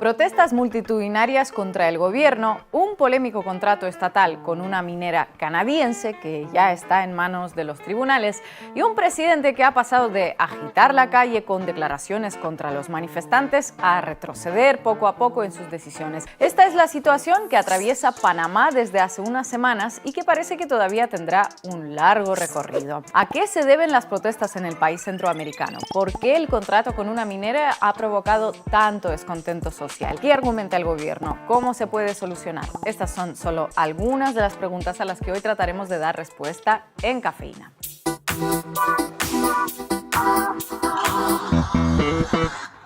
Protestas multitudinarias contra el gobierno, un polémico contrato estatal con una minera canadiense que ya está en manos de los tribunales y un presidente que ha pasado de agitar la calle con declaraciones contra los manifestantes a retroceder poco a poco en sus decisiones. Esta es la situación que atraviesa Panamá desde hace unas semanas y que parece que todavía tendrá un largo recorrido. ¿A qué se deben las protestas en el país centroamericano? ¿Por qué el contrato con una minera ha provocado tanto descontento social? ¿Qué argumenta el gobierno? ¿Cómo se puede solucionar? Estas son solo algunas de las preguntas a las que hoy trataremos de dar respuesta en Cafeína.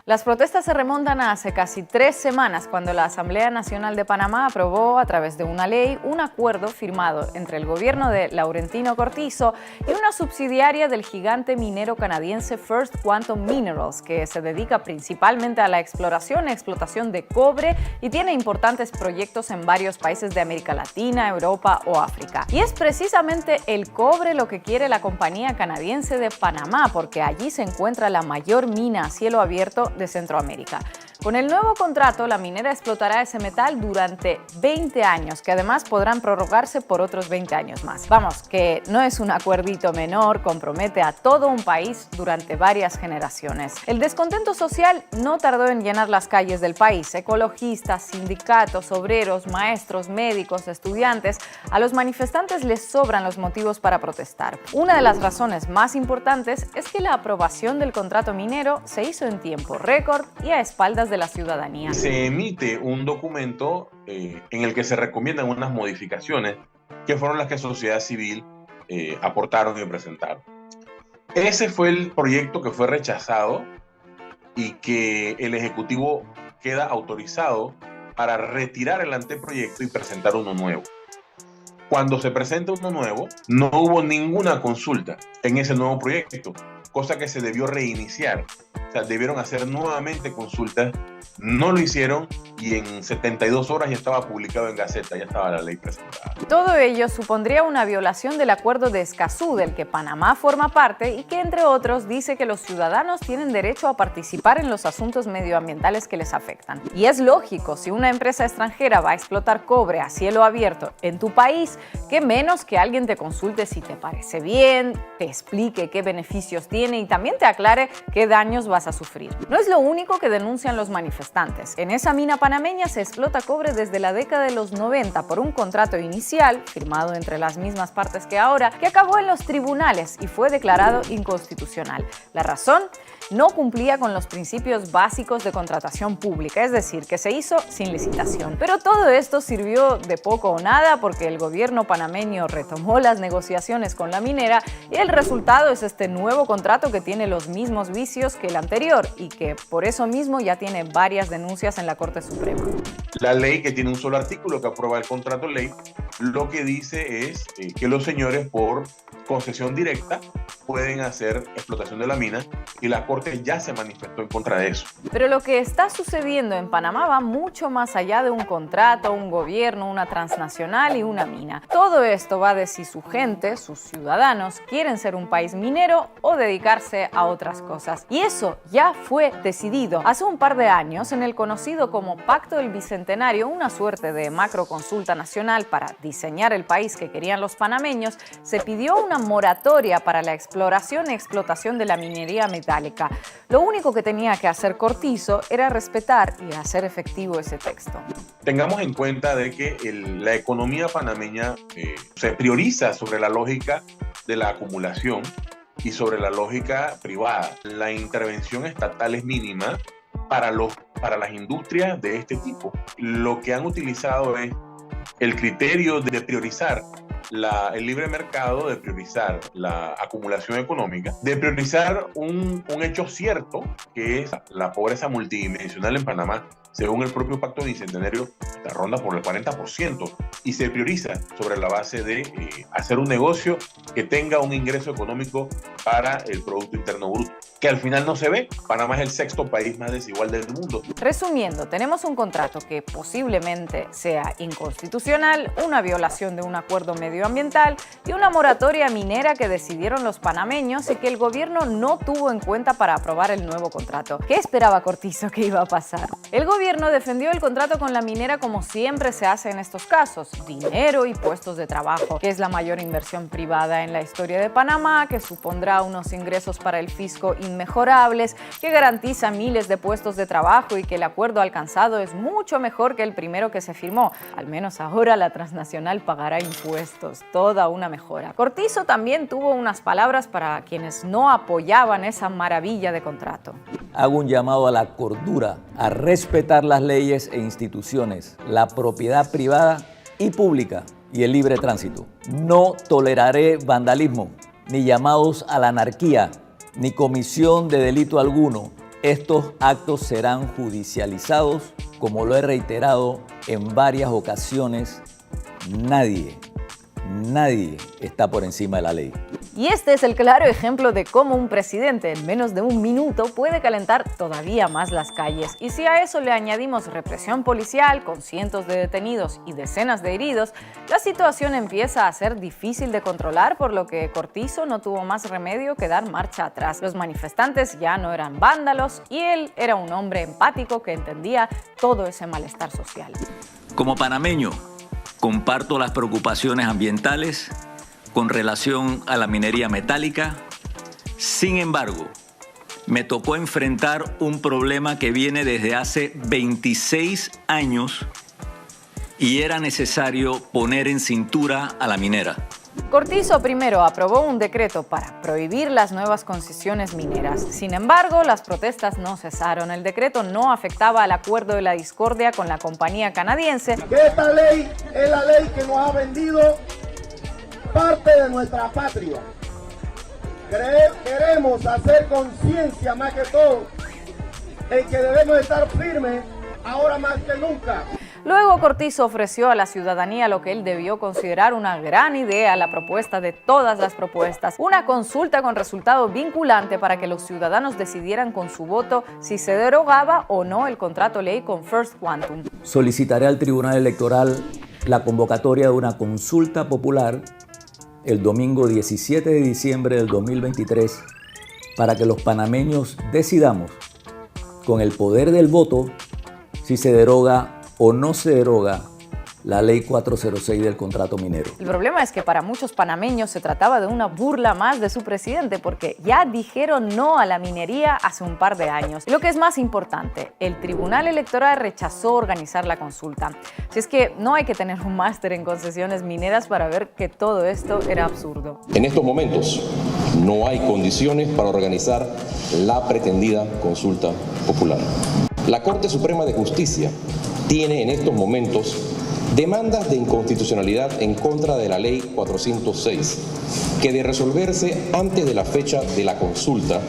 Las protestas se remontan a hace casi 3 semanas, cuando la Asamblea Nacional de Panamá aprobó, a través de una ley, un acuerdo firmado entre el gobierno de Laurentino Cortizo y una subsidiaria del gigante minero canadiense First Quantum Minerals, que se dedica principalmente a la exploración y explotación de cobre y tiene importantes proyectos en varios países de América Latina, Europa o África. Y es precisamente el cobre lo que quiere la compañía canadiense de Panamá, porque allí se encuentra la mayor mina a cielo abierto de Centroamérica. Con el nuevo contrato, la minera explotará ese metal durante 20 años, que además podrán prorrogarse por otros 20 años más. Vamos, que no es un acuerdito menor, compromete a todo un país durante varias generaciones. El descontento social no tardó en llenar las calles del país. Ecologistas, sindicatos, obreros, maestros, médicos, estudiantes, a los manifestantes les sobran los motivos para protestar. Una de las razones más importantes es que la aprobación del contrato minero se hizo en tiempo récord y a espaldas de la ciudadanía. Se emite un documento en el que se recomiendan unas modificaciones que fueron las que sociedad civil aportaron y presentaron. Ese fue el proyecto que fue rechazado y que el Ejecutivo queda autorizado para retirar el anteproyecto y presentar uno nuevo. Cuando se presenta uno nuevo, no hubo ninguna consulta en ese nuevo proyecto, cosa que se debió reiniciar. O sea, debieron hacer nuevamente consultas, no lo hicieron y en 72 horas ya estaba publicado en Gaceta, ya estaba la ley presentada. Todo ello supondría una violación del Acuerdo de Escazú, del que Panamá forma parte y que, entre otros, dice que los ciudadanos tienen derecho a participar en los asuntos medioambientales que les afectan. Y es lógico, si una empresa extranjera va a explotar cobre a cielo abierto en tu país, que menos que alguien te consulte si te parece bien, te explique qué beneficios tiene y también te aclare qué daños vas a sufrir. No es lo único que denuncian los manifestantes. En esa mina panameña se explota cobre desde la década de los 90 por un contrato inicial, firmado entre las mismas partes que ahora, que acabó en los tribunales y fue declarado inconstitucional. La razón: no cumplía con los principios básicos de contratación pública, es decir, que se hizo sin licitación. Pero todo esto sirvió de poco o nada porque el gobierno panameño retomó las negociaciones con la minera y el resultado es este nuevo contrato que tiene los mismos vicios que el anterior y que por eso mismo ya tiene varias denuncias en la Corte Suprema. La ley, que tiene un solo artículo que aprueba el contrato ley, lo que dice es que los señores por concesión directa pueden hacer explotación de la mina y la Corte ya se manifestó en contra de eso. Pero lo que está sucediendo en Panamá va mucho más allá de un contrato, un gobierno, una transnacional y una mina. Todo esto va de si su gente, sus ciudadanos, quieren ser un país minero o dedicarse a otras cosas. Y eso ya fue decidido hace un par de años en el conocido como Pacto del Bicentenario, una suerte de macroconsulta nacional para diseñar el país que querían los panameños. Se pidió una moratoria para la exploración y explotación de la minería metálica. Lo único que tenía que hacer Cortizo era respetar y hacer efectivo ese texto. Tengamos en cuenta de que la economía panameña se prioriza sobre la lógica de la acumulación y sobre la lógica privada. La intervención estatal es mínima para las industrias de este tipo. Lo que han utilizado es el criterio de priorizar el libre mercado, de priorizar la acumulación económica, de priorizar un hecho cierto, que es la pobreza multidimensional en Panamá. Según el propio Pacto Bicentenario, la ronda por el 40% y se prioriza sobre la base de hacer un negocio que tenga un ingreso económico para el Producto Interno Bruto, que al final no se ve. Panamá es el 6º país más desigual del mundo. Resumiendo, tenemos un contrato que posiblemente sea inconstitucional, una violación de un acuerdo medioambiental y una moratoria minera que decidieron los panameños y que el gobierno no tuvo en cuenta para aprobar el nuevo contrato. ¿Qué esperaba Cortizo que iba a pasar? El gobierno gobierno defendió el contrato con la minera como siempre se hace en estos casos: dinero y puestos de trabajo, que es la mayor inversión privada en la historia de Panamá, que supondrá unos ingresos para el fisco inmejorables, que garantiza miles de puestos de trabajo y que el acuerdo alcanzado es mucho mejor que el primero que se firmó. Al menos ahora la transnacional pagará impuestos, toda una mejora. Cortizo también tuvo unas palabras para quienes no apoyaban esa maravilla de contrato. Hago un llamado a la cordura, a respetar las leyes e instituciones, la propiedad privada y pública y el libre tránsito. No toleraré vandalismo, ni llamados a la anarquía, ni comisión de delito alguno. Estos actos serán judicializados, como lo he reiterado en varias ocasiones. Nadie está por encima de la ley. Y este es el claro ejemplo de cómo un presidente en menos de un minuto puede calentar todavía más las calles. Y si a eso le añadimos represión policial con cientos de detenidos y decenas de heridos, la situación empieza a ser difícil de controlar, por lo que Cortizo no tuvo más remedio que dar marcha atrás. Los manifestantes ya no eran vándalos y él era un hombre empático que entendía todo ese malestar social. Como panameño, comparto las preocupaciones ambientales con relación a la minería metálica. Sin embargo, me tocó enfrentar un problema que viene desde hace 26 años y era necesario poner en cintura a la minera. Cortizo primero aprobó un decreto para prohibir las nuevas concesiones mineras. Sin embargo, las protestas no cesaron. El decreto no afectaba al acuerdo de la discordia con la compañía canadiense. Esta ley es la ley que nos ha vendido parte de nuestra patria. Queremos hacer conciencia más que todo en que debemos estar firmes ahora más que nunca. Luego Cortizo ofreció a la ciudadanía lo que él debió considerar una gran idea, la propuesta de todas las propuestas: una consulta con resultado vinculante para que los ciudadanos decidieran con su voto si se derogaba o no el contrato ley con First Quantum. Solicitaré al Tribunal Electoral la convocatoria de una consulta popular el domingo 17 de diciembre del 2023 para que los panameños decidamos con el poder del voto si se deroga o no se deroga la Ley 406 del contrato minero. El problema es que para muchos panameños se trataba de una burla más de su presidente, porque ya dijeron no a la minería hace un par de años. Lo que es más importante, el Tribunal Electoral rechazó organizar la consulta. Si es que no hay que tener un máster en concesiones mineras para ver que todo esto era absurdo. En estos momentos no hay condiciones para organizar la pretendida consulta popular. La Corte Suprema de Justicia tiene en estos momentos demandas de inconstitucionalidad en contra de la Ley 406, que de resolverse antes de la fecha de la consulta,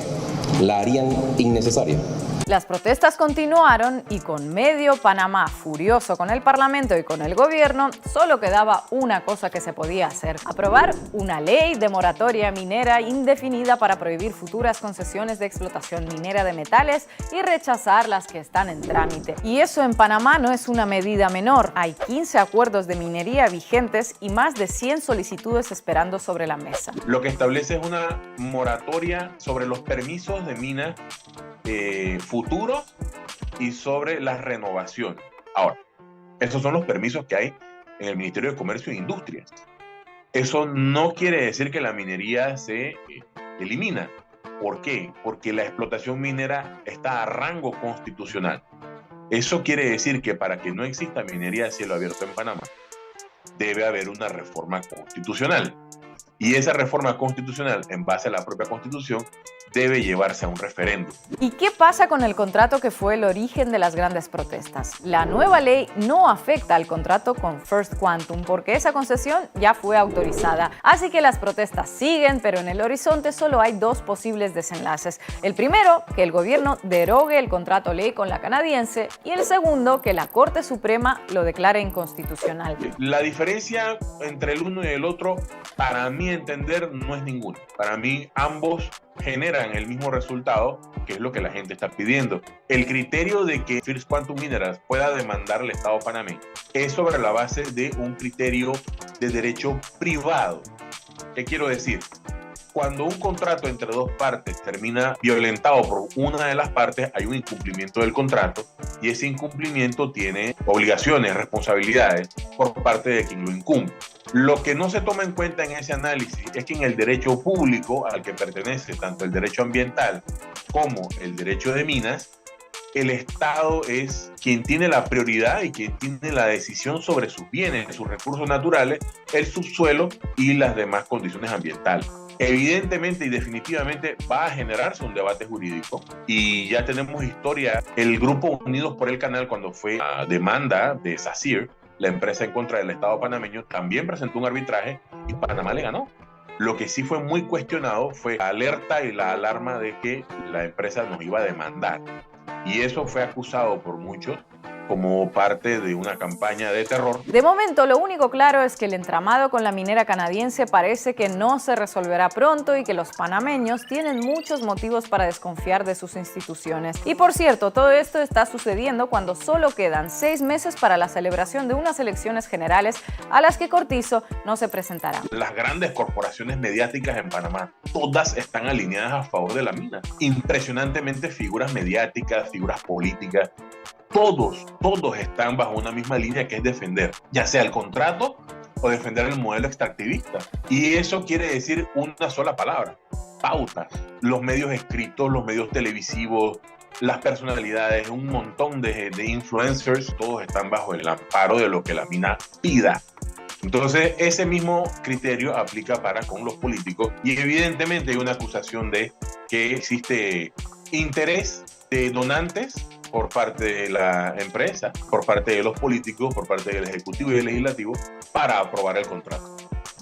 la harían innecesaria. Las protestas continuaron y con medio Panamá furioso con el Parlamento y con el gobierno, solo quedaba una cosa que se podía hacer: aprobar una ley de moratoria minera indefinida para prohibir futuras concesiones de explotación minera de metales y rechazar las que están en trámite. Y eso en Panamá no es una medida menor. Hay 15 acuerdos de minería vigentes y más de 100 solicitudes esperando sobre la mesa. Lo que establece es una moratoria sobre los permisos de minas futuros y sobre las renovaciones. Ahora, esos son los permisos que hay en el Ministerio de Comercio e Industria. Eso no quiere decir que la minería se elimina. ¿Por qué? Porque la explotación minera está a rango constitucional. Eso quiere decir que para que no exista minería a cielo abierto en Panamá, debe haber una reforma constitucional. Y esa reforma constitucional, en base a la propia Constitución, debe llevarse a un referéndum. ¿Y qué pasa con el contrato que fue el origen de las grandes protestas? La nueva ley no afecta al contrato con First Quantum porque esa concesión ya fue autorizada. Así que las protestas siguen, pero en el horizonte solo hay dos posibles desenlaces. El primero, que el gobierno derogue el contrato ley con la canadiense, y el segundo, que la Corte Suprema lo declare inconstitucional. La diferencia entre el uno y el otro, para mí entender, no es ninguna. Para mí ambos generan el mismo resultado, que es lo que la gente está pidiendo. El criterio de que First Quantum Minerals pueda demandar al Estado panameño es sobre la base de un criterio de derecho privado. ¿Qué quiero decir? Cuando un contrato entre dos partes termina violentado por una de las partes, hay un incumplimiento del contrato y ese incumplimiento tiene obligaciones, responsabilidades por parte de quien lo incumple. Lo que no se toma en cuenta en ese análisis es que en el derecho público al que pertenece tanto el derecho ambiental como el derecho de minas, el Estado es quien tiene la prioridad y quien tiene la decisión sobre sus bienes, sus recursos naturales, el subsuelo y las demás condiciones ambientales. Evidentemente y definitivamente va a generarse un debate jurídico y ya tenemos historia. El grupo Unidos por el Canal, cuando fue a demanda de SACIR, la empresa en contra del Estado panameño, también presentó un arbitraje y Panamá le ganó. Lo que sí fue muy cuestionado fue la alerta y la alarma de que la empresa nos iba a demandar. Y eso fue acusado por muchos como parte de una campaña de terror. De momento, lo único claro es que el entramado con la minera canadiense parece que no se resolverá pronto y que los panameños tienen muchos motivos para desconfiar de sus instituciones. Y por cierto, todo esto está sucediendo cuando solo quedan 6 meses para la celebración de unas elecciones generales a las que Cortizo no se presentará. Las grandes corporaciones mediáticas en Panamá, todas están alineadas a favor de la mina. Impresionantemente figuras mediáticas, figuras políticas, todos están bajo una misma línea que es defender, ya sea el contrato o defender el modelo extractivista. Y eso quiere decir una sola palabra: pauta. Los medios escritos, los medios televisivos, las personalidades, un montón de influencers, todos están bajo el amparo de lo que la mina pida. Entonces, ese mismo criterio aplica para con los políticos y evidentemente hay una acusación de que existe interés de donantes por parte de la empresa, por parte de los políticos, por parte del Ejecutivo y del Legislativo para aprobar el contrato.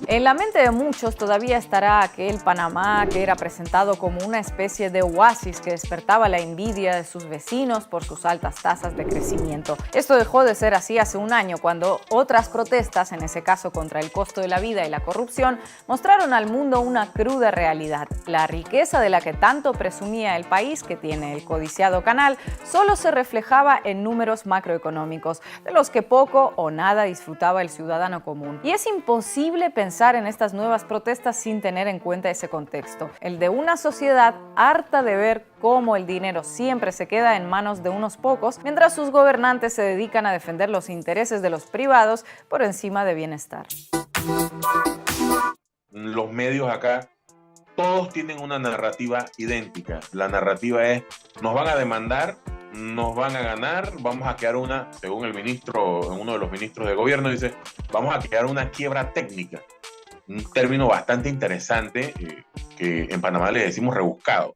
En la mente de muchos todavía estará aquel Panamá que era presentado como una especie de oasis que despertaba la envidia de sus vecinos por sus altas tasas de crecimiento. Esto dejó de ser así hace un año, cuando otras protestas, en ese caso contra el costo de la vida y la corrupción, mostraron al mundo una cruda realidad. La riqueza de la que tanto presumía el país, que tiene el codiciado canal, solo se reflejaba en números macroeconómicos, de los que poco o nada disfrutaba el ciudadano común. Y es imposible pensar en estas nuevas protestas sin tener en cuenta ese contexto, el de una sociedad harta de ver cómo el dinero siempre se queda en manos de unos pocos, mientras sus gobernantes se dedican a defender los intereses de los privados por encima de bienestar. Los medios acá, todos tienen una narrativa idéntica. La narrativa es: nos van a demandar, nos van a ganar, vamos a quedar una, según el ministro, uno de los ministros de gobierno dice, vamos a quedar una quiebra técnica. Un término bastante interesante que en Panamá le decimos rebuscado.